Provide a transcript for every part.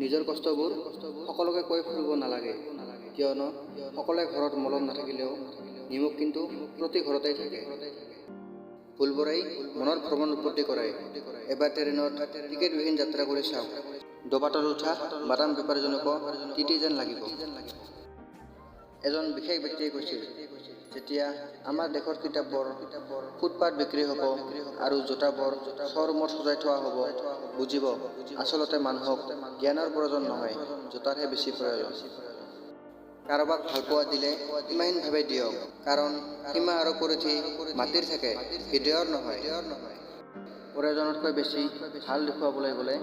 নিজৰ কষ্টবোৰ সকলোকে কৈ ফুৰিব নালাগে, কিয়নো সকলোৱে ঘৰত মলম নাথাকিলেও নিমখ কিন্তু প্ৰতি ঘৰতেই থাকে। ভুলবোৰেই মনৰ ভ্ৰমণ উৎপত্তি কৰে। এবাৰ ট্ৰেইনত টিকেটবিহীন যাত্ৰা কৰি চাওক, দবাটোত উঠা বাদাম বেপাৰীজনকো তিতি যেন লাগিব। এজন বিশেষ ব্যক্তিয়ে কৈছিল, যেতিয়া আমাৰ দেশৰ কিতাপবোৰ ফুটপাত বিক্ৰী হ'ব আৰু জোতাবোৰ শ্ব'ৰুমত সজাই থোৱা হ'ব, বুজিব আচলতে মানুহক জ্ঞানৰ প্ৰয়োজন নহয়, জোতাৰহে বেছি প্ৰয়োজন। কাৰোবাক ভালপোৱা দিলে সীমাহীনভাৱে দিয়ক, কাৰণ সীমা আৰু পৰিধি মাটিৰ থাকে, হৃদয়ৰ নহয়। প্ৰয়োজনতকৈ বেছি ভাল দেখুৱাবলৈ গ'লে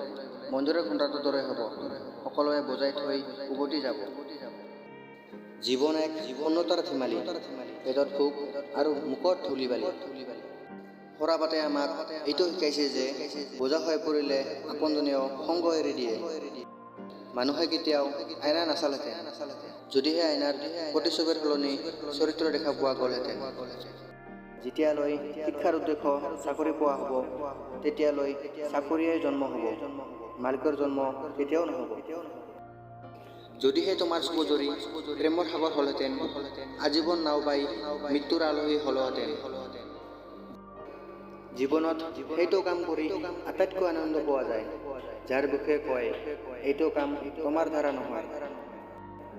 মন্দিৰৰ ঘণ্টাটোৰ দৰে হ'ব, সকলোৱে বজাই থৈ উভতি যাব। জীৱন এক শূন্যতাৰ ধেমালি, পেটত ভোক আৰু মুখত ধূলি-বালি। সৰাপাতে আমাক এইটো শিকাইছে যে বোজা হৈ পৰিলে আপোনজনেও সংগ এৰি দিয়ে। মানুহে কেতিয়াও আইনা নাচালেহেঁতেন, যদিহে আইনাত প্ৰতিচ্ছবিৰ সলনি চৰিত্ৰ দেখা পোৱা গ'লহেঁতেন। যেতিয়ালৈ শিক্ষাৰ উদ্দেশ্য চাকৰি পোৱা হ'ব, তেতিয়ালৈ চাকৰিয়াই জন্ম হ'ব, মালিকৰ জন্ম কেতিয়াও নহ'ব। যদিহে তোমাৰ চকুজৰি প্ৰেমৰ সাগৰ হ'লহেঁতেন, আজীৱন নাও বাই মৃত্যুৰ আলহী হ'লোহেঁতেন। জীৱনত সেইটো কাম কৰি আটাইতকৈ আনন্দ পোৱা যায়, যাৰ বিষয়ে কয় এইটো কাম তোমাৰ দ্বাৰা নহয়।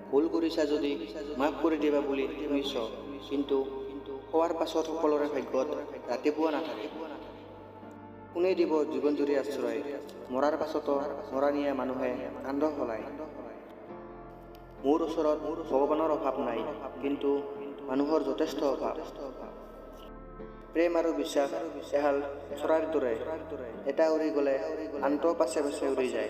ভুল কৰিছা যদি মাফ কৰি দিবা বুলি শুনিছ, কিন্তু খোৱাৰ পাছত সকলোৰে ভাগ্যত ৰাতিপুৱা নাথাকে। কোনে দিব জীৱনজুৰি আশ্ৰয়, মৰাৰ পাছতো মৰাণীয়া মানুহে কান্ধ সলায়। মোৰ ওচৰত ভগৱানৰ অভাৱ নাই, কিন্তু মানুহৰ যথেষ্ট অভাৱ। প্ৰেম আৰু বিশ্বাস এহাল চৰাইৰ দৰে, এটা উৰি গ'লে আনটো পাছে পাছে উৰি যায়।